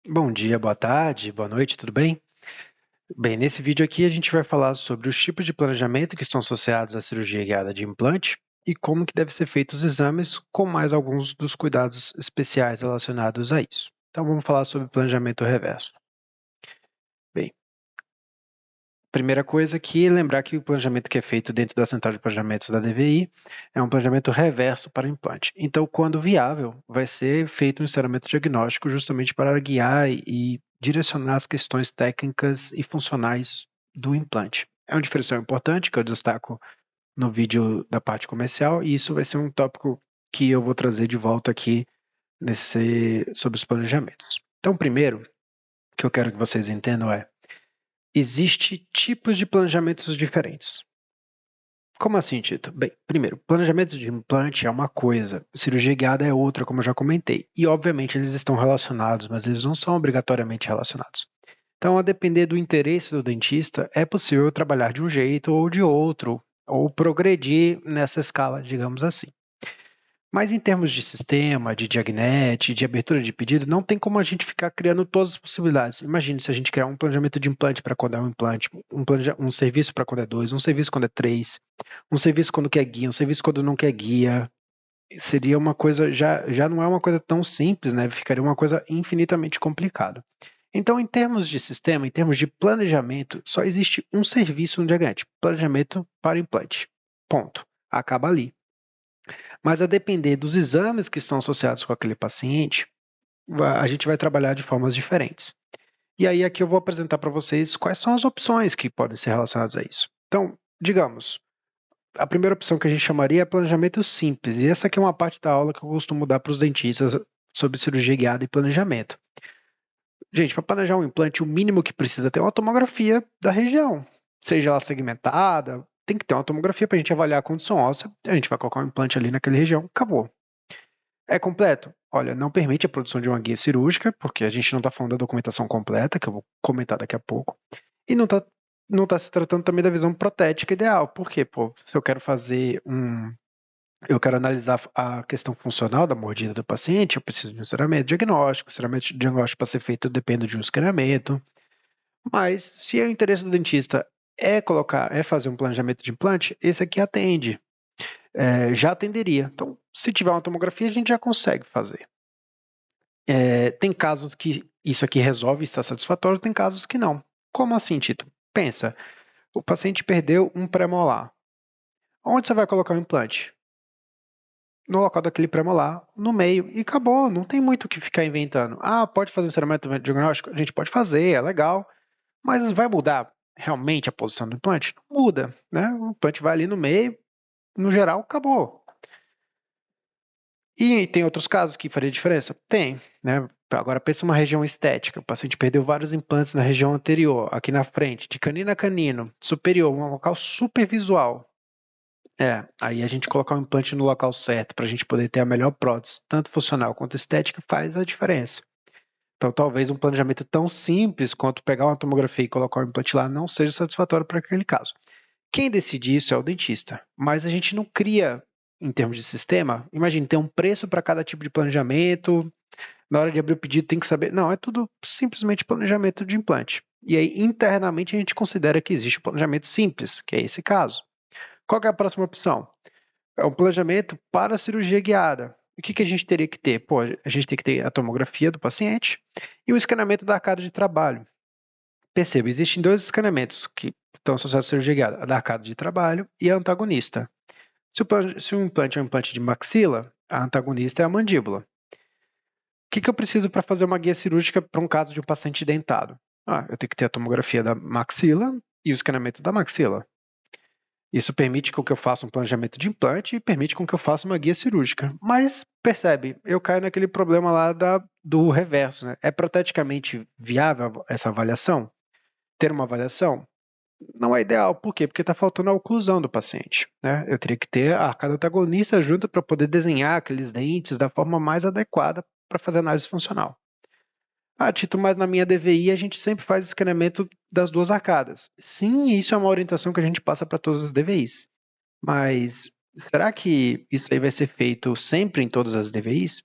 Bom dia, boa tarde, boa noite, tudo bem? Bem, nesse vídeo aqui a gente vai falar sobre os tipos de planejamento que estão associados à cirurgia guiada de implante e como que devem ser feitos os exames, com mais alguns dos cuidados especiais relacionados a isso. Então vamos falar sobre planejamento reverso. Bem, primeira coisa aqui é lembrar que o planejamento que é feito dentro da central de planejamentos da DVI é um planejamento reverso para implante. Então, quando viável, vai ser feito um encerramento diagnóstico justamente para guiar e direcionar as questões técnicas e funcionais do implante. É um diferencial importante que eu destaco no vídeo da parte comercial e isso vai ser um tópico que eu vou trazer de volta aqui sobre os planejamentos. Então, primeiro, o que eu quero que vocês entendam é existe tipos de planejamentos diferentes. Como assim, Tito? Bem, primeiro, planejamento de implante é uma coisa, cirurgia guiada é outra, como eu já comentei. E, obviamente, eles estão relacionados, mas eles não são obrigatoriamente relacionados. Então, a depender do interesse do dentista, é possível trabalhar de um jeito ou de outro, ou progredir nessa escala, digamos assim. Mas em termos de sistema, de diagnete, de abertura de pedido, não tem como a gente ficar criando todas as possibilidades. Imagine se a gente criar um planejamento de implante para quando é um implante, um serviço para quando é dois, um serviço quando é três, um serviço quando quer guia, um serviço quando não quer guia. Seria uma coisa, já não é uma coisa tão simples, né? Ficaria uma coisa infinitamente complicada. Então, em termos de sistema, em termos de planejamento, só existe um serviço no diagnete, planejamento para implante. Ponto. Acaba ali. Mas a depender dos exames que estão associados com aquele paciente, a gente vai trabalhar de formas diferentes. E aí aqui eu vou apresentar para vocês quais são as opções que podem ser relacionadas a isso. Então, digamos, a primeira opção que a gente chamaria é planejamento simples, e essa aqui é uma parte da aula que eu costumo dar para os dentistas sobre cirurgia guiada e planejamento. Gente, para planejar um implante, o mínimo que precisa ter é uma tomografia da região, seja ela segmentada, tem que ter uma tomografia para a gente avaliar a condição óssea, a gente vai colocar um implante ali naquela região, acabou. É completo? Olha, não permite a produção de uma guia cirúrgica, porque a gente não está falando da documentação completa, que eu vou comentar daqui a pouco. E não tá se tratando também da visão protética ideal. Por quê? Pô, se eu quero fazer um. Eu quero analisar a questão funcional da mordida do paciente, eu preciso de um escaneamento diagnóstico. O escaneamento diagnóstico para ser feito depende de um escaneamento. Mas se o interesse do dentista é fazer um planejamento de implante, esse aqui atende. Já atenderia. Então, se tiver uma tomografia, a gente já consegue fazer. Tem casos que isso aqui resolve e está satisfatório, tem casos que não. Como assim, Tito? Pensa, o paciente perdeu um premolar. Onde você vai colocar o implante? No local daquele premolar, no meio, e acabou. Não tem muito o que ficar inventando. Ah, pode fazer um encerramento diagnóstico? A gente pode fazer, é legal, mas vai mudar realmente a posição do implante? Não muda, né? O implante vai ali no meio, no geral, acabou. E tem outros casos que faria diferença? Tem, né? Agora pensa uma região estética. O paciente perdeu vários implantes na região anterior, aqui na frente, de canino a canino, superior, um local supervisual. Aí a gente colocar o implante no local certo para a gente poder ter a melhor prótese, tanto funcional quanto estética, faz a diferença. Então, talvez um planejamento tão simples quanto pegar uma tomografia e colocar o implante lá não seja satisfatório para aquele caso. Quem decide isso é o dentista, mas a gente não cria, em termos de sistema, imagine, tem um preço para cada tipo de planejamento, na hora de abrir o pedido tem que saber, não, é tudo simplesmente planejamento de implante. E aí, internamente, a gente considera que existe o planejamento simples, que é esse caso. Qual que é a próxima opção? É um planejamento para a cirurgia guiada. O que a gente teria que ter? Pô, a gente tem que ter a tomografia do paciente e o escaneamento da arcada de trabalho. Perceba, existem dois escaneamentos que estão associados à cirurgia guiada, a da arcada de trabalho e a antagonista. Se o implante é um implante de maxila, a antagonista é a mandíbula. O que eu preciso para fazer uma guia cirúrgica para um caso de um paciente dentado? Eu tenho que ter a tomografia da maxila e o escaneamento da maxila. Isso permite com que eu faça um planejamento de implante e permite com que eu faça uma guia cirúrgica. Mas, percebe, eu caio naquele problema lá do reverso. Né? É proteticamente viável essa avaliação? Ter uma avaliação? Não é ideal. Por quê? Porque está faltando a oclusão do paciente. Né? Eu teria que ter a arcada antagonista junto para poder desenhar aqueles dentes da forma mais adequada para fazer análise funcional. Tito, mas na minha DVI a gente sempre faz escaneamento das duas arcadas. Sim, isso é uma orientação que a gente passa para todas as DVIs. Mas será que isso aí vai ser feito sempre em todas as DVIs?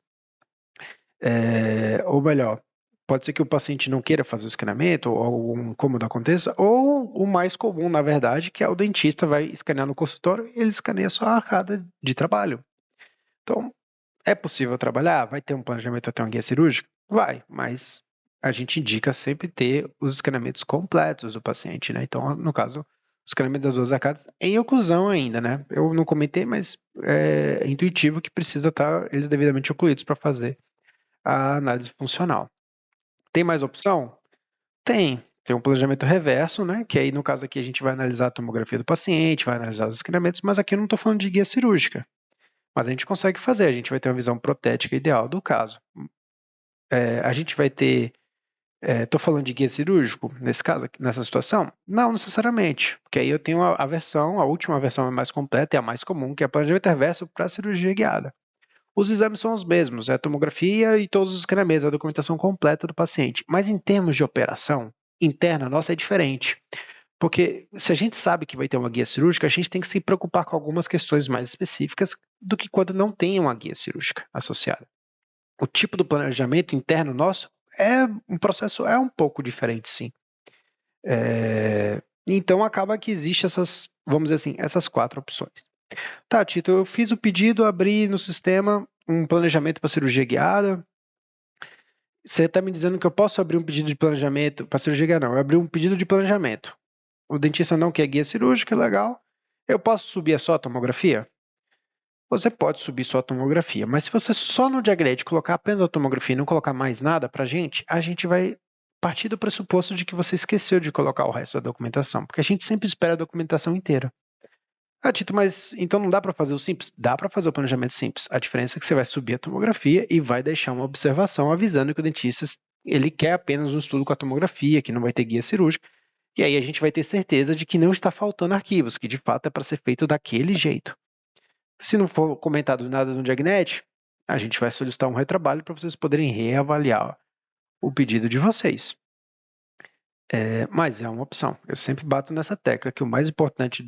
Ou melhor, Pode ser que o paciente não queira fazer o escaneamento, ou algum incômodo aconteça, ou o mais comum, na verdade, que é o dentista vai escanear no consultório e ele escaneia só a arcada de trabalho. Então, é possível trabalhar? Vai ter um planejamento até uma guia cirúrgica? Vai, mas a gente indica sempre ter os escaneamentos completos do paciente, né? Então, no caso, os escaneamentos das duas arcadas em oclusão ainda, né? Eu não comentei, mas é intuitivo que precisa estar eles devidamente ocluídos para fazer a análise funcional. Tem mais opção? Tem. Tem um planejamento reverso, né? Que aí, no caso aqui, a gente vai analisar a tomografia do paciente, vai analisar os escaneamentos, mas aqui eu não estou falando de guia cirúrgica. Mas a gente consegue fazer, a gente vai ter uma visão protética ideal do caso. A gente vai ter. Estou falando de guia cirúrgico nesse caso, nessa situação? Não necessariamente, porque aí eu tenho a versão, a última versão é mais completa e a mais comum, que é o planejamento reverso para cirurgia guiada. Os exames são os mesmos, é a tomografia e todos os escaneamentos, a documentação completa do paciente. Mas em termos de operação interna, nossa, é diferente. Porque se a gente sabe que vai ter uma guia cirúrgica, a gente tem que se preocupar com algumas questões mais específicas do que quando não tem uma guia cirúrgica associada. O tipo do planejamento interno nosso é um processo, é um pouco diferente, sim. Então acaba que existe essas, vamos dizer assim, essas 4 opções. Tá, Tito, eu fiz o pedido, abri no sistema um planejamento para cirurgia guiada. Você está me dizendo que eu posso abrir um pedido de planejamento para cirurgia guiada? Não, eu abri um pedido de planejamento. O dentista não quer guia cirúrgica, legal. Eu posso subir só a tomografia? Você pode subir só a tomografia, mas se você só no Diagred colocar apenas a tomografia e não colocar mais nada para a gente vai partir do pressuposto de que você esqueceu de colocar o resto da documentação, porque a gente sempre espera a documentação inteira. Ah, Tito, mas então não dá para fazer o simples? Dá para fazer o planejamento simples. A diferença é que você vai subir a tomografia e vai deixar uma observação avisando que o dentista ele quer apenas um estudo com a tomografia, que não vai ter guia cirúrgica. E aí a gente vai ter certeza de que não está faltando arquivos, que de fato é para ser feito daquele jeito. Se não for comentado nada no Diagnet, a gente vai solicitar um retrabalho para vocês poderem reavaliar o pedido de vocês. Mas é uma opção. Eu sempre bato nessa tecla que o mais importante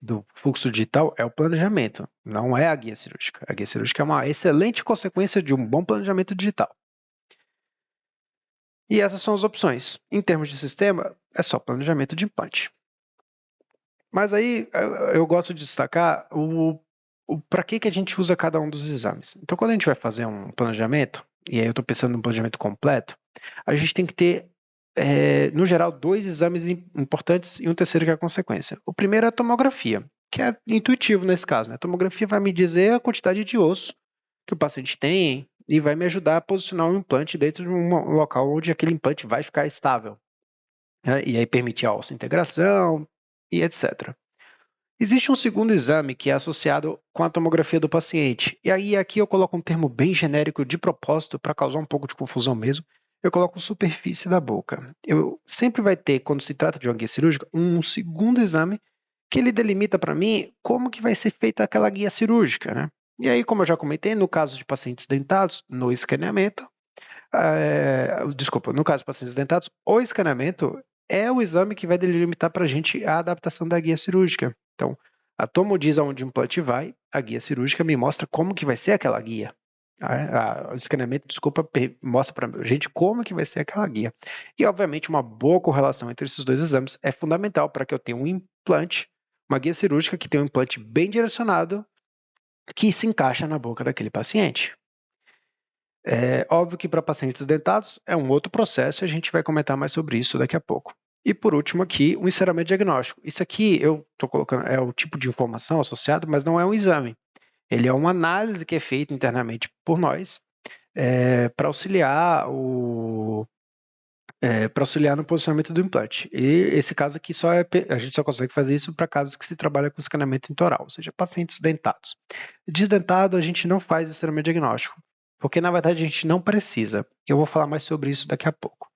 do fluxo digital é o planejamento, não é a guia cirúrgica. A guia cirúrgica é uma excelente consequência de um bom planejamento digital. E essas são as opções. Em termos de sistema, é só planejamento de implante. Mas aí eu gosto de destacar para que a gente usa cada um dos exames. Então, quando a gente vai fazer um planejamento, e aí eu estou pensando num planejamento completo, a gente tem que ter, no geral, 2 exames importantes e um terceiro que é a consequência. O primeiro é a tomografia, que é intuitivo nesse caso. Né? A tomografia vai me dizer a quantidade de osso que o paciente tem e vai me ajudar a posicionar um implante dentro de um local onde aquele implante vai ficar estável. Né? E aí permitir a ossa integração e etc. Existe um segundo exame que é associado com a tomografia do paciente. E aí aqui eu coloco um termo bem genérico de propósito para causar um pouco de confusão mesmo. Eu coloco superfície da boca. Eu sempre vai ter, quando se trata de uma guia cirúrgica, um segundo exame que ele delimita para mim como que vai ser feita aquela guia cirúrgica, né? E aí, como eu já comentei, no caso de pacientes dentados, no escaneamento, no caso de pacientes dentados, o escaneamento é o exame que vai delimitar para a gente a adaptação da guia cirúrgica. Então, a tomo diz aonde o implante vai, a guia cirúrgica me mostra como que vai ser aquela guia. O escaneamento, mostra para a gente como que vai ser aquela guia. E, obviamente, uma boa correlação entre esses 2 exames é fundamental para que eu tenha um implante, uma guia cirúrgica que tenha um implante bem direcionado, que se encaixa na boca daquele paciente. É óbvio que para pacientes dentados é um outro processo e a gente vai comentar mais sobre isso daqui a pouco. E por último aqui, o enceramento diagnóstico. Isso aqui eu estou colocando, é o tipo de informação associado, mas não é um exame. Ele é uma análise que é feita internamente por nós para auxiliar no posicionamento do implante. E esse caso aqui a gente só consegue fazer isso para casos que se trabalha com escaneamento intraoral, ou seja, pacientes dentados. Desdentado a gente não faz enceramento diagnóstico, porque na verdade a gente não precisa. Eu vou falar mais sobre isso daqui a pouco.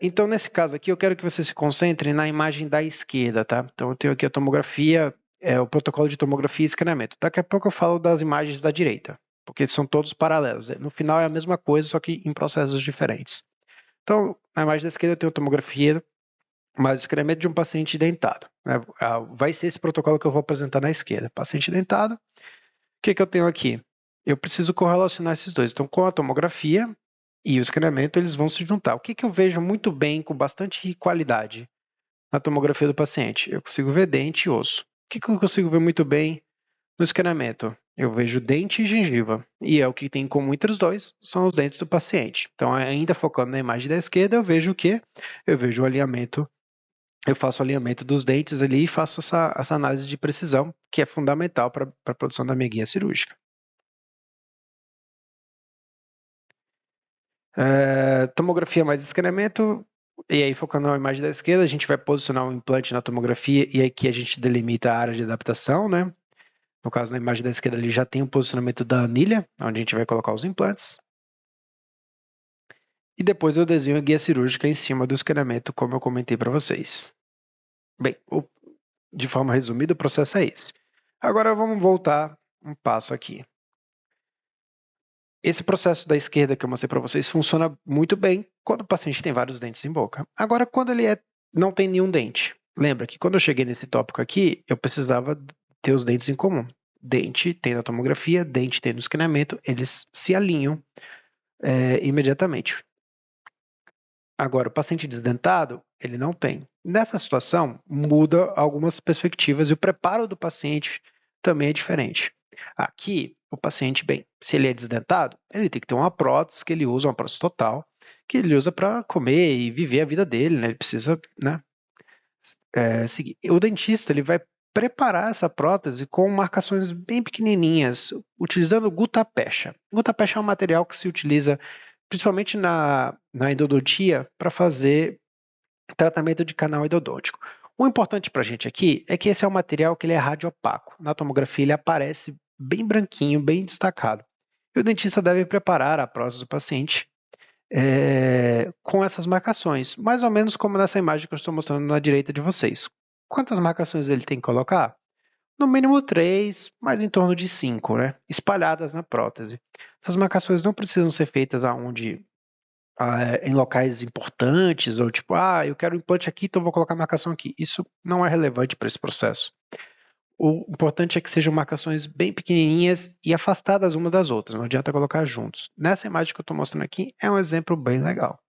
Então, nesse caso aqui, eu quero que você se concentre na imagem da esquerda, tá? Então, eu tenho aqui a tomografia, o protocolo de tomografia e escaneamento. Daqui a pouco eu falo das imagens da direita, porque são todos paralelos. No final é a mesma coisa, só que em processos diferentes. Então, na imagem da esquerda eu tenho a tomografia, mas escaneamento de um paciente dentado. Né? Vai ser esse protocolo que eu vou apresentar na esquerda. Paciente dentado, o que eu tenho aqui? Eu preciso correlacionar esses dois. Então, com a tomografia, e o escaneamento, eles vão se juntar. O que eu vejo muito bem, com bastante qualidade, na tomografia do paciente? Eu consigo ver dente e osso. O que eu consigo ver muito bem no escaneamento? Eu vejo dente e gengiva, e é o que tem em comum entre os dois, são os dentes do paciente. Então, ainda focando na imagem da esquerda, eu vejo o quê? Eu vejo o alinhamento, eu faço o alinhamento dos dentes ali e faço essa análise de precisão, que é fundamental para a produção da minha guia cirúrgica. Tomografia mais escaneamento, e aí focando na imagem da esquerda, a gente vai posicionar o implante na tomografia e aqui a gente delimita a área de adaptação, né? No caso, na imagem da esquerda ali já tem o posicionamento da anilha, onde a gente vai colocar os implantes. E depois eu desenho a guia cirúrgica em cima do escaneamento, como eu comentei para vocês. Bem, de forma resumida, o processo é esse. Agora vamos voltar um passo aqui. Esse processo da esquerda que eu mostrei para vocês funciona muito bem quando o paciente tem vários dentes em boca. Agora, quando ele não tem nenhum dente. Lembra que quando eu cheguei nesse tópico aqui, eu precisava ter os dentes em comum. Dente tem na tomografia, dente tem no escaneamento, eles se alinham imediatamente. Agora, o paciente desdentado, ele não tem. Nessa situação, muda algumas perspectivas e o preparo do paciente também é diferente. Aqui, o paciente, bem, se ele é desdentado, ele tem que ter uma prótese que ele usa, uma prótese total, que ele usa para comer e viver a vida dele, né? Ele precisa, né, seguir. O dentista, ele vai preparar essa prótese com marcações bem pequenininhas, utilizando gutta-percha. Gutta-percha é um material que se utiliza principalmente na endodontia para fazer tratamento de canal endodôntico. O importante para a gente aqui é que esse é um material que ele é radiopaco. Na tomografia ele aparece bem branquinho, bem destacado. E o dentista deve preparar a prótese do paciente com essas marcações, mais ou menos como nessa imagem que eu estou mostrando na direita de vocês. Quantas marcações ele tem que colocar? No mínimo 3, mas em torno de 5, né? Espalhadas na prótese. Essas marcações não precisam ser feitas em locais importantes, ou tipo, eu quero um implante aqui, então vou colocar marcação aqui. Isso não é relevante para esse processo. O importante é que sejam marcações bem pequenininhas e afastadas uma das outras, não adianta colocar juntos. Nessa imagem que eu estou mostrando aqui é um exemplo bem legal.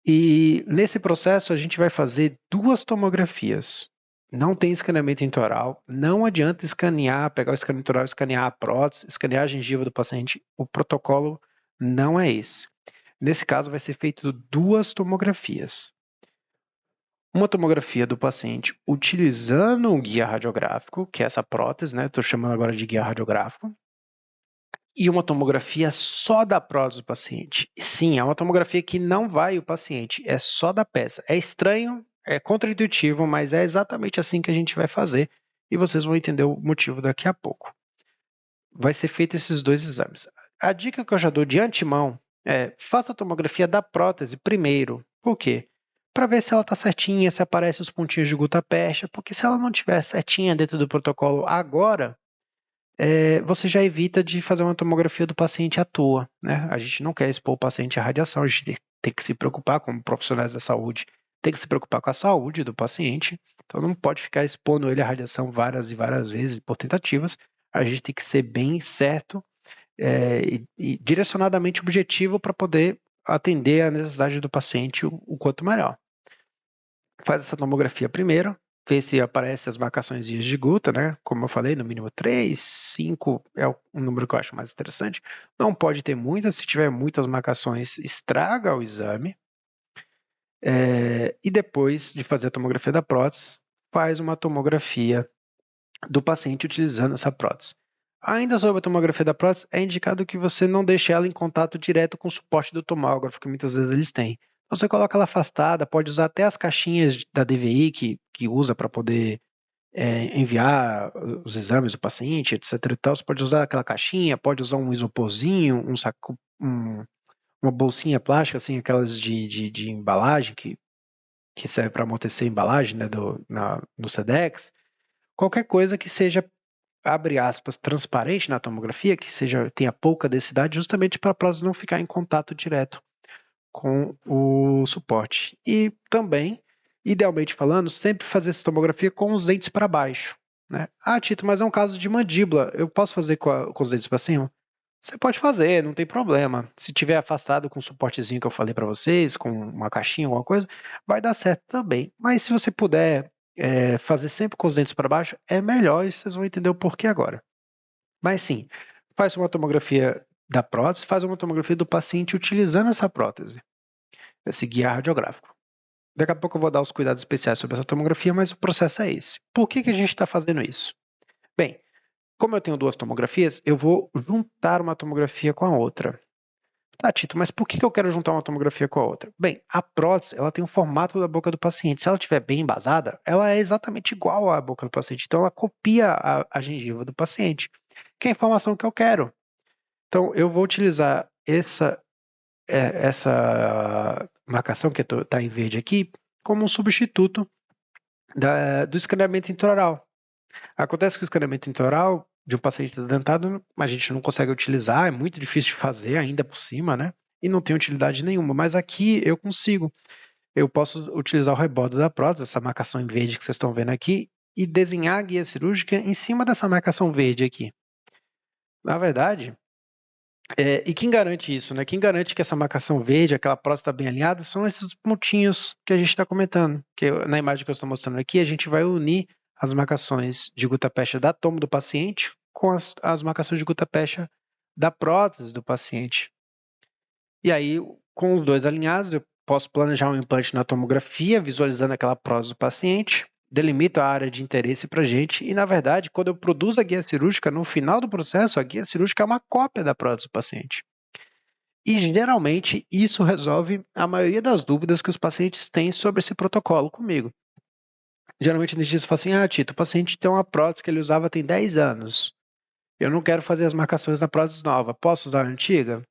E nesse processo a gente vai fazer 2 tomografias. Não tem escaneamento intraoral, não adianta escanear, pegar o escaneamento intraoral, escanear a prótese, escanear a gengiva do paciente, o protocolo não é esse. Nesse caso vai ser feito 2 tomografias. Uma tomografia do paciente utilizando um guia radiográfico, que é essa prótese, né? Estou chamando agora de guia radiográfico. E uma tomografia só da prótese do paciente. Sim, é uma tomografia que não vai o paciente, é só da peça. É estranho, é contraintuitivo, mas é exatamente assim que a gente vai fazer e vocês vão entender o motivo daqui a pouco. Vai ser feito esses 2 exames. A dica que eu já dou de antemão é faça a tomografia da prótese primeiro. Por quê? Para ver se ela está certinha, se aparecem os pontinhos de gutta-percha, porque se ela não estiver certinha dentro do protocolo agora, você já evita de fazer uma tomografia do paciente à toa, né? A gente não quer expor o paciente à radiação, a gente tem que se preocupar, como profissionais da saúde, tem que se preocupar com a saúde do paciente, então não pode ficar expondo ele à radiação várias e várias vezes por tentativas, a gente tem que ser bem certo e direcionadamente objetivo para poder atender a necessidade do paciente o quanto melhor. Faz essa tomografia primeiro, vê se aparecem as marcações de gutta, né? Como eu falei, no mínimo 3, 5 é um número que eu acho mais interessante. Não pode ter muitas, se tiver muitas marcações, estraga o exame. E depois de fazer a tomografia da prótese, faz uma tomografia do paciente utilizando essa prótese. Ainda sobre a tomografia da prótese, é indicado que você não deixe ela em contato direto com o suporte do tomógrafo, que muitas vezes eles têm. Então, você coloca ela afastada, pode usar até as caixinhas da DVI que usa para poder enviar os exames do paciente, etc. E tal. Você pode usar aquela caixinha, pode usar um isoporzinho, um saco, uma bolsinha plástica, assim, aquelas de embalagem que serve para amortecer a embalagem, né, no Sedex. Qualquer coisa que seja, abre aspas, transparente na tomografia, que tenha pouca densidade, justamente para a prótese não ficar em contato direto com o suporte. E também, idealmente falando, sempre fazer essa tomografia com os dentes para baixo, né? Tito, mas é um caso de mandíbula, eu posso fazer com os dentes para cima? você pode fazer, não tem problema. Se tiver afastado com o suportezinho que eu falei para vocês, com uma caixinha, alguma coisa, vai dar certo também. Mas se você puder fazer sempre com os dentes para baixo, é melhor e vocês vão entender o porquê agora. Mas sim, faz uma tomografia da prótese, faz uma tomografia do paciente utilizando essa prótese, esse guia radiográfico. Daqui a pouco eu vou dar os cuidados especiais sobre essa tomografia, mas o processo é esse. Por que a gente está fazendo isso? Bem, como eu tenho duas tomografias, eu vou juntar uma tomografia com a outra. Tá, Tito, mas por que eu quero juntar uma tomografia com a outra? Bem, a prótese ela tem o formato da boca do paciente. Se ela estiver bem embasada, ela é exatamente igual à boca do paciente. Então, ela copia a gengiva do paciente, que é a informação que eu quero. Então, eu vou utilizar essa marcação que está em verde aqui como um substituto do escaneamento intraoral. Acontece que o escaneamento intraoral de um paciente dentado a gente não consegue utilizar, é muito difícil de fazer ainda por cima, né? E não tem utilidade nenhuma, mas aqui eu consigo. Eu posso utilizar o rebordo da prótese, essa marcação em verde que vocês estão vendo aqui, e desenhar a guia cirúrgica em cima dessa marcação verde aqui. Na verdade, e quem garante isso, né? Quem garante que essa marcação verde, aquela prótese está bem alinhada, são esses pontinhos que a gente está comentando. Que na imagem que eu estou mostrando aqui, a gente vai unir as marcações de gutta-percha da toma do paciente com as marcações de gutta-percha da prótese do paciente. E aí, com os dois alinhados, eu posso planejar um implante na tomografia, visualizando aquela prótese do paciente, delimito a área de interesse para a gente, e na verdade, quando eu produzo a guia cirúrgica, no final do processo, a guia cirúrgica é uma cópia da prótese do paciente. E geralmente isso resolve a maioria das dúvidas que os pacientes têm sobre esse protocolo comigo. Geralmente eles dizem assim, Tito, o paciente tem uma prótese que ele usava tem 10 anos. Eu não quero fazer as marcações da prótese nova. Posso usar a antiga?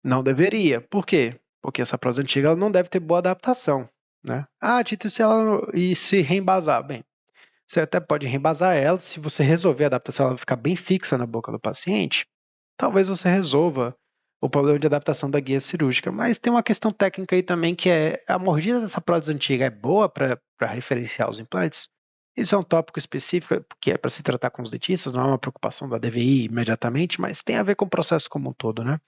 Não deveria. Por quê? Porque essa prótese antiga ela não deve ter boa adaptação. Né? Tito, e se reembasar? Bem, você até pode reembasar ela. Se você resolver a adaptação, ela ficar bem fixa na boca do paciente, talvez você resolva o problema de adaptação da guia cirúrgica. Mas tem uma questão técnica aí também, que é a mordida dessa prótese antiga é boa para referenciar os implantes? Isso é um tópico específico, que é para se tratar com os dentistas, não é uma preocupação da DVI imediatamente, mas tem a ver com o processo como um todo, né?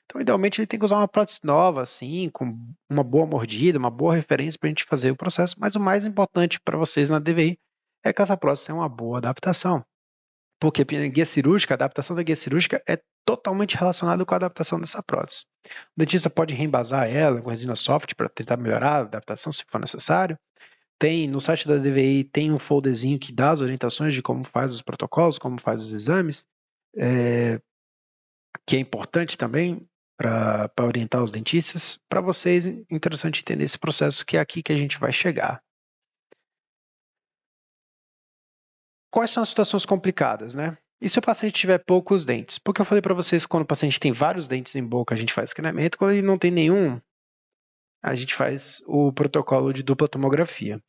Então, idealmente, ele tem que usar uma prótese nova, assim, com uma boa mordida, uma boa referência para a gente fazer o processo, mas o mais importante para vocês na DVI é que essa prótese tenha uma boa adaptação. Porque a guia cirúrgica, a adaptação da guia cirúrgica é totalmente relacionada com a adaptação dessa prótese. O dentista pode reembasar ela com resina soft para tentar melhorar a adaptação se for necessário. No site da DVI tem um folderzinho que dá as orientações de como faz os protocolos, como faz os exames, que é importante também para orientar os dentistas. Para vocês, é interessante entender esse processo, que é aqui que a gente vai chegar. Quais são as situações complicadas, né? E se o paciente tiver poucos dentes? Porque eu falei para vocês que quando o paciente tem vários dentes em boca, a gente faz escaneamento. Quando ele não tem nenhum, a gente faz o protocolo de dupla tomografia.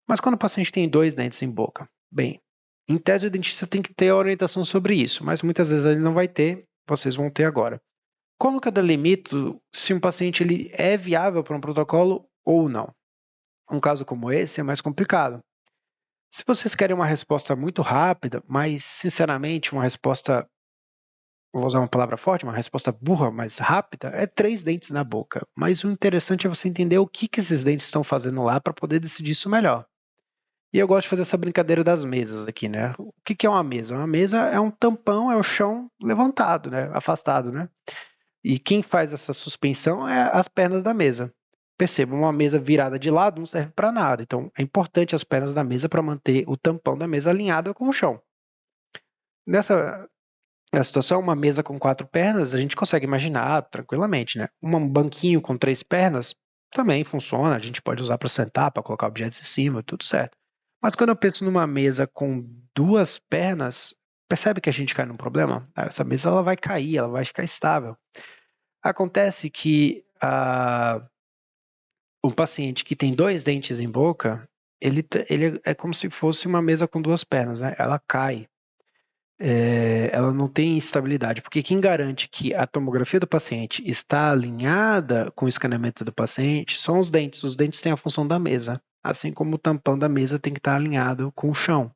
Mas quando o paciente tem 2 dentes em boca? Bem, em tese o dentista tem que ter orientação sobre isso, mas muitas vezes ele não vai ter, vocês vão ter agora. Como que eu delimito se um paciente ele é viável para um protocolo ou não? Um caso como esse é mais complicado. Se vocês querem uma resposta muito rápida, mas sinceramente uma resposta, vou usar uma palavra forte, uma resposta burra, mas rápida, é 3 dentes na boca. Mas o interessante é você entender o que esses dentes estão fazendo lá para poder decidir isso melhor. E eu gosto de fazer essa brincadeira das mesas aqui, né? O que é uma mesa? Uma mesa é um tampão, é o chão levantado, né? Afastado, né? E quem faz essa suspensão é as pernas da mesa. Perceba, uma mesa virada de lado não serve para nada. Então, é importante as pernas da mesa para manter o tampão da mesa alinhado com o chão. Nessa situação, uma mesa com 4 pernas, a gente consegue imaginar tranquilamente, né? Um banquinho com 3 pernas também funciona. A gente pode usar para sentar, para colocar objetos em cima, tudo certo. Mas quando eu penso numa mesa com 2 pernas, percebe que a gente cai num problema? Essa mesa ela vai cair, ela vai ficar estável. Acontece que um paciente que tem 2 dentes em boca, ele é como se fosse uma mesa com 2 pernas, né? Ela cai, ela não tem estabilidade, porque quem garante que a tomografia do paciente está alinhada com o escaneamento do paciente são os dentes. Os dentes têm a função da mesa, assim como o tampão da mesa tem que estar alinhado com o chão.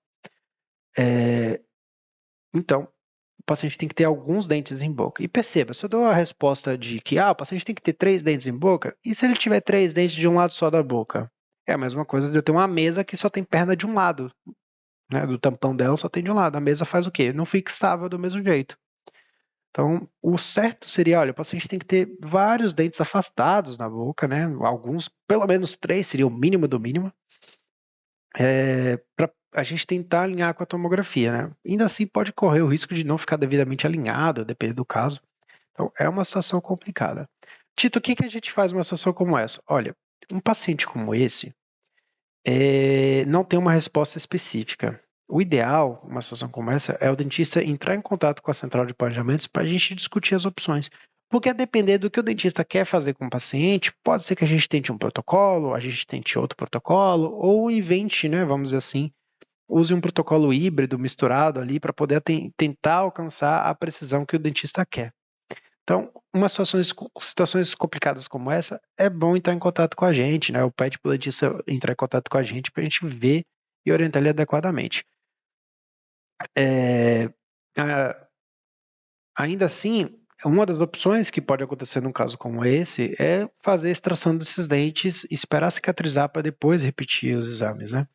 Então, paciente tem que ter alguns dentes em boca. E perceba, se eu dou a resposta de que o paciente tem que ter 3 dentes em boca, e se ele tiver 3 dentes de um lado só da boca? É a mesma coisa de eu ter uma mesa que só tem perna de um lado, né? Do tampão dela só tem de um lado. A mesa faz o quê? Não fica estável do mesmo jeito. Então, o certo seria, olha, o paciente tem que ter vários dentes afastados na boca, né? Alguns, pelo menos 3 seria o mínimo do mínimo, para a gente tentar alinhar com a tomografia, né? Ainda assim, pode correr o risco de não ficar devidamente alinhado, depende do caso. Então, é uma situação complicada. Tito, o que a gente faz numa situação como essa? Olha, um paciente como esse não tem uma resposta específica. O ideal, numa situação como essa, é o dentista entrar em contato com a central de planejamentos para a gente discutir as opções. Porque a depender do que o dentista quer fazer com o paciente, pode ser que a gente tente um protocolo, a gente tente outro protocolo, ou invente, né, vamos dizer assim, use um protocolo híbrido misturado ali para poder tentar alcançar a precisão que o dentista quer. Então, umas situações complicadas como essa, é bom entrar em contato com a gente, né? Eu pede para o dentista entrar em contato com a gente para a gente ver e orientar ele adequadamente. Ainda assim, uma das opções que pode acontecer num caso como esse é fazer a extração desses dentes e esperar cicatrizar para depois repetir os exames, né?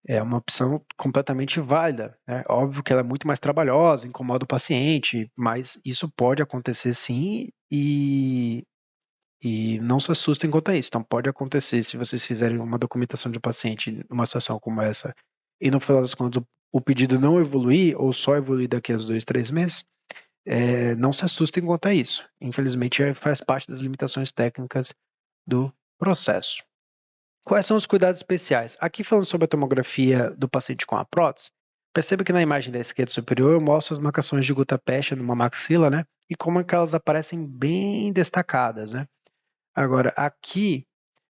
É uma opção completamente válida, né? Óbvio que ela é muito mais trabalhosa, incomoda o paciente, mas isso pode acontecer sim e não se assustem quanto a isso. Então, pode acontecer se vocês fizerem uma documentação de um paciente numa situação como essa e no final das contas o pedido não evoluir ou só evoluir daqui a 2, 3 meses, não se assustem quanto a isso. Infelizmente, faz parte das limitações técnicas do processo. Quais são os cuidados especiais? Aqui falando sobre a tomografia do paciente com a prótese, perceba que na imagem da esquerda superior eu mostro as marcações de gutta-percha numa maxila, né? E como é que elas aparecem bem destacadas, né? Agora, aqui,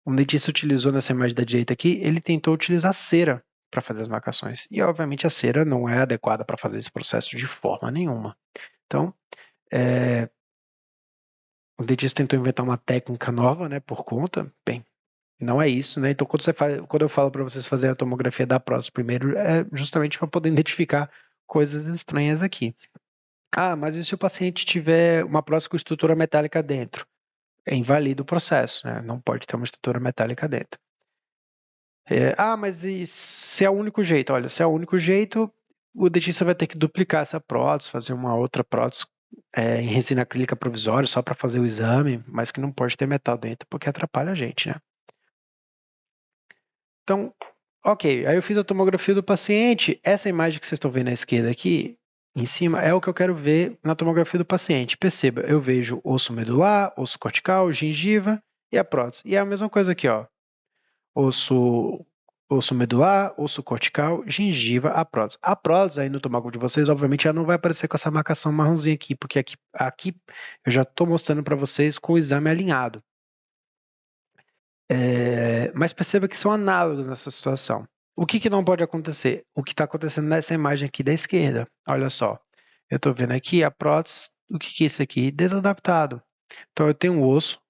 o dentista utilizou nessa imagem da direita aqui, ele tentou utilizar cera para fazer as marcações. E, obviamente, a cera não é adequada para fazer esse processo de forma nenhuma. Então, o dentista tentou inventar uma técnica nova, né, por conta. Bem, não é isso, né? Então, quando eu falo para vocês fazerem a tomografia da prótese primeiro, é justamente para poder identificar coisas estranhas aqui. Mas e se o paciente tiver uma prótese com estrutura metálica dentro? Invalida o processo, né? Não pode ter uma estrutura metálica dentro. Mas e se é o único jeito? Olha, se é o único jeito, o dentista vai ter que duplicar essa prótese, fazer uma outra prótese em resina acrílica provisória só para fazer o exame, mas que não pode ter metal dentro porque atrapalha a gente, né? Então, ok, aí eu fiz a tomografia do paciente. Essa imagem que vocês estão vendo à esquerda aqui, em cima, é o que eu quero ver na tomografia do paciente. Perceba, eu vejo osso medular, osso cortical, gengiva e a prótese. E é a mesma coisa aqui, ó. Osso medular, osso cortical, gengiva, a prótese. A prótese aí no tomógrafo de vocês, obviamente, ela não vai aparecer com essa marcação marronzinha aqui, porque aqui eu já estou mostrando para vocês com o exame alinhado. Mas perceba que são análogos nessa situação. O que não pode acontecer? O que está acontecendo nessa imagem aqui da esquerda. Olha só, eu estou vendo aqui a prótese, o que é isso aqui? Desadaptado. Então eu tenho um osso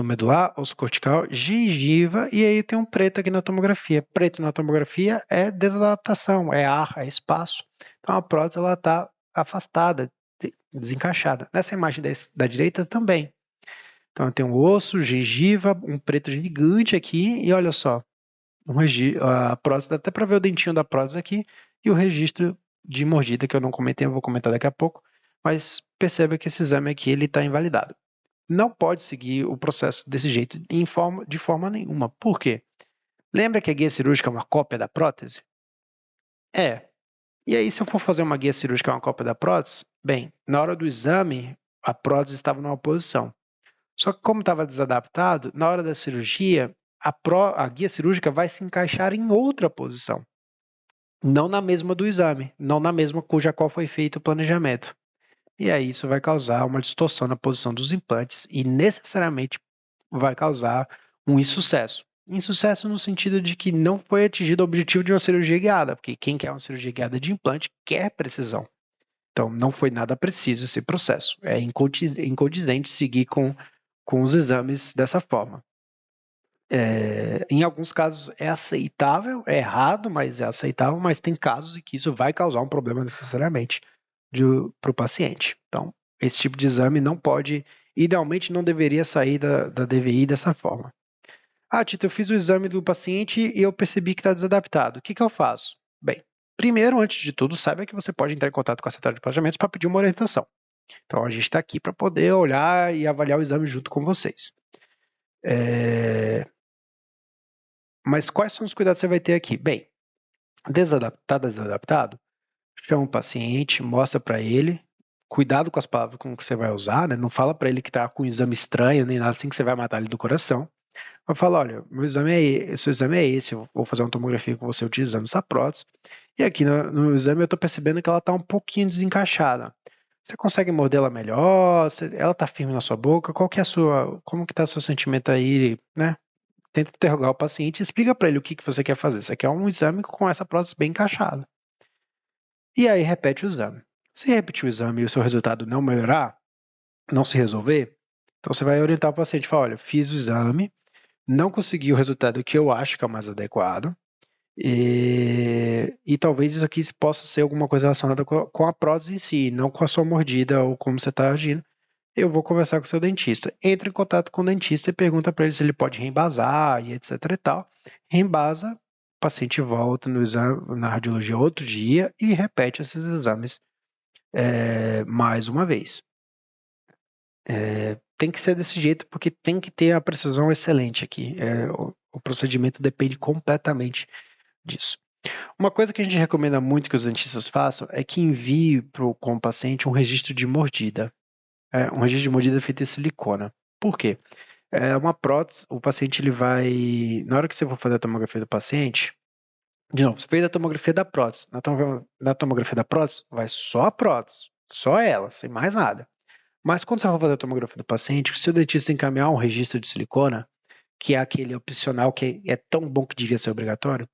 medular, osso cortical, gengiva, e aí tem um preto aqui na tomografia. Preto na tomografia é desadaptação, é ar, é espaço. Então a prótese está afastada, desencaixada. Nessa imagem da direita também. Então eu tenho um osso, gengiva, um preto gigante aqui, e olha só, a prótese, dá até para ver o dentinho da prótese aqui, e o registro de mordida, que eu não comentei, eu vou comentar daqui a pouco, mas perceba que esse exame aqui está invalidado. Não pode seguir o processo desse jeito, de forma nenhuma. Por quê? Lembra que a guia cirúrgica é uma cópia da prótese? E aí, se eu for fazer uma guia cirúrgica, uma cópia da prótese, bem, na hora do exame, a prótese estava numa posição. Só que como estava desadaptado, na hora da cirurgia, a guia cirúrgica vai se encaixar em outra posição. Não na mesma do exame, não na mesma cuja qual foi feito o planejamento. E aí isso vai causar uma distorção na posição dos implantes e necessariamente vai causar um insucesso. Insucesso no sentido de que não foi atingido o objetivo de uma cirurgia guiada, porque quem quer uma cirurgia guiada de implante quer precisão. Então, não foi nada preciso esse processo. É incondizente seguir com os exames dessa forma. Em alguns casos é aceitável, é errado, mas é aceitável, mas tem casos em que isso vai causar um problema necessariamente. para o paciente. Então, esse tipo de exame não pode, idealmente não deveria sair da DVI dessa forma. Ah, Tito, eu fiz o exame do paciente e eu percebi que está desadaptado. O que eu faço? Bem, primeiro, antes de tudo, saiba que você pode entrar em contato com a central de planejamentos para pedir uma orientação. Então, a gente está aqui para poder olhar e avaliar o exame junto com vocês. Mas quais são os cuidados que você vai ter aqui? Bem, desadaptado? Chama o paciente, mostra para ele, cuidado com as palavras com que você vai usar, né? Não fala para ele que está com um exame estranho, nem nada assim que você vai matar ele do coração. Vai falar, olha, seu exame é esse, eu vou fazer uma tomografia com você utilizando essa prótese, e aqui no exame eu estou percebendo que ela está um pouquinho desencaixada. Você consegue mordê-la melhor? Ela está firme na sua boca? Como que está seu sentimento aí, né? Tenta interrogar o paciente e explica para ele o que você quer fazer. Você quer um exame com essa prótese bem encaixada. E aí repete o exame. Se repetir o exame e o seu resultado não melhorar, não se resolver, então você vai orientar o paciente e falar, olha, fiz o exame, não consegui o resultado que eu acho que é o mais adequado, e talvez isso aqui possa ser alguma coisa relacionada com a prótese em si, não com a sua mordida ou como você está agindo. Eu vou conversar com o seu dentista. Entra em contato com o dentista e pergunta para ele se ele pode reembasar e etc e tal. Reembasa, o paciente volta no exame, na radiologia outro dia e repete esses exames mais uma vez. Tem que ser desse jeito porque tem que ter a precisão excelente aqui. O procedimento depende completamente disso. Uma coisa que a gente recomenda muito que os dentistas façam é que envie com o paciente um registro de mordida. Um registro de mordida feito em silicona. Por quê? Uma prótese, o paciente ele vai... Na hora que você for fazer a tomografia do paciente, de novo, você fez a tomografia da prótese. Na tomografia da prótese, vai só a prótese. Só ela, sem mais nada. Mas quando você for fazer a tomografia do paciente, se o dentista encaminhar um registro de silicona, que é aquele opcional que é tão bom que devia ser obrigatório,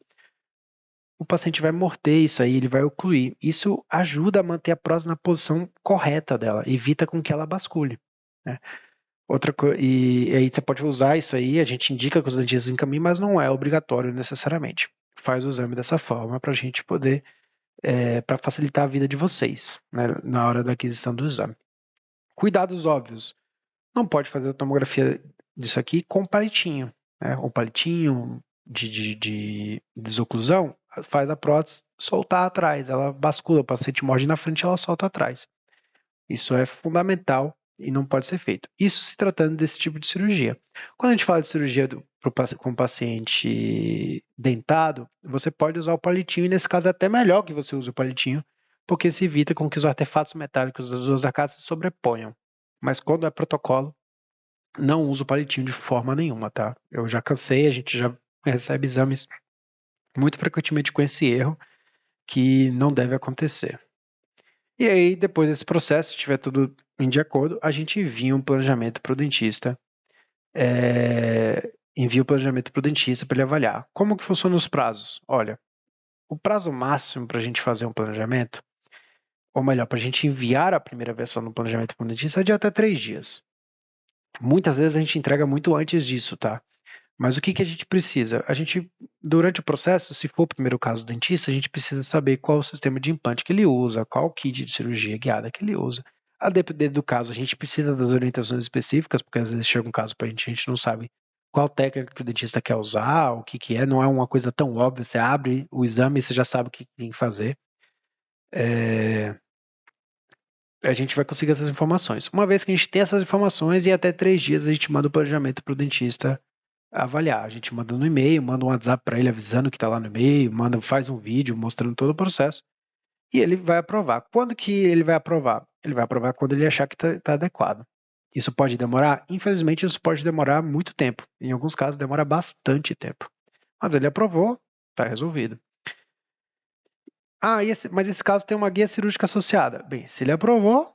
o paciente vai morder isso aí, ele vai ocluir. Isso ajuda a manter a prótese na posição correta dela, evita com que ela bascule, né? E aí você pode usar isso aí, a gente indica que os dentistas encaminhem, mas não é obrigatório necessariamente. Faz o exame dessa forma para a gente poder, para facilitar a vida de vocês, né, na hora da aquisição do exame. Cuidados óbvios. Não pode fazer a tomografia disso aqui com palitinho, né? O palitinho de desoclusão faz a prótese soltar atrás, ela bascula, o paciente morde na frente, ela solta atrás. Isso é fundamental e não pode ser feito. Isso se tratando desse tipo de cirurgia. Quando a gente fala de cirurgia com paciente dentado, você pode usar o palitinho, e nesse caso é até melhor que você use o palitinho, porque se evita com que os artefatos metálicos das duas arcadas se sobreponham. Mas quando é protocolo, não uso o palitinho de forma nenhuma, tá? Eu já cansei, a gente já recebe exames muito frequentemente com esse erro, que não deve acontecer. E aí, depois desse processo, se tiver tudo de acordo, a gente envia um planejamento para o dentista. Envia o planejamento para o dentista para ele avaliar. Como que funcionam os prazos? Olha, o prazo máximo para a gente fazer um planejamento, ou melhor, para a gente enviar a primeira versão do planejamento para o dentista é de até 3 dias. Muitas vezes a gente entrega muito antes disso, tá? Mas o que a gente precisa? Durante o processo, se for o primeiro caso do dentista, a gente precisa saber qual o sistema de implante que ele usa, qual o kit de cirurgia guiada que ele usa. A depender do caso, a gente precisa das orientações específicas, porque às vezes chega um caso para a gente não sabe qual técnica que o dentista quer usar, o que é, não é uma coisa tão óbvia, você abre o exame e você já sabe o que tem que fazer. A gente vai conseguir essas informações. Uma vez que a gente tem essas informações, em até 3 dias a gente manda o planejamento para o dentista avaliar. A gente manda no e-mail, manda um WhatsApp para ele avisando que está lá no e-mail, faz um vídeo mostrando todo o processo e ele vai aprovar. Quando que ele vai aprovar? Ele vai aprovar quando ele achar que está adequado. Isso pode demorar? Infelizmente, isso pode demorar muito tempo. Em alguns casos, demora bastante tempo. Mas ele aprovou, está resolvido. Mas esse caso tem uma guia cirúrgica associada. Bem, se ele aprovou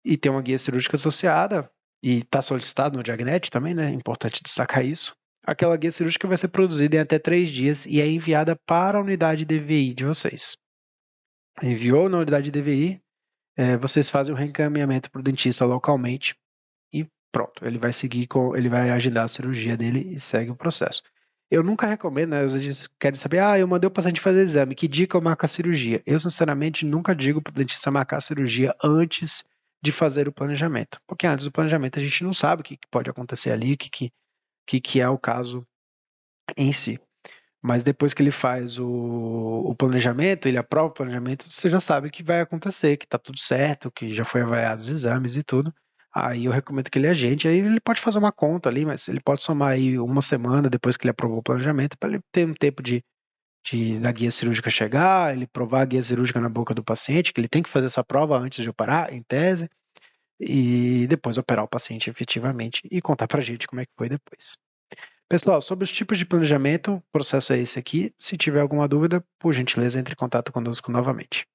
e tem uma guia cirúrgica associada e está solicitado no Diagnet também, né? É importante destacar isso. Aquela guia cirúrgica vai ser produzida em até 3 dias e é enviada para a unidade DVI de vocês. Enviou na unidade DVI, vocês fazem o reencaminhamento para o dentista localmente e pronto, ele vai agendar a cirurgia dele e segue o processo. Eu nunca recomendo, né? Às vezes querem saber, eu mandei o paciente fazer exame, que dia que eu marco a cirurgia? Eu, sinceramente, nunca digo para o dentista marcar a cirurgia antes de fazer o planejamento. Porque antes do planejamento a gente não sabe o que pode acontecer ali, o que é o caso em si. Mas depois que ele faz o planejamento, ele aprova o planejamento, você já sabe o que vai acontecer, que está tudo certo, que já foi avaliado os exames e tudo. Aí eu recomendo que ele agende, aí ele pode fazer uma conta ali, mas ele pode somar aí uma semana depois que ele aprovou o planejamento, para ele ter um tempo da guia cirúrgica chegar, ele provar a guia cirúrgica na boca do paciente, que ele tem que fazer essa prova antes de operar, em tese, e depois operar o paciente efetivamente e contar pra gente como é que foi depois. Pessoal, sobre os tipos de planejamento, o processo é esse aqui. Se tiver alguma dúvida, por gentileza, entre em contato conosco novamente.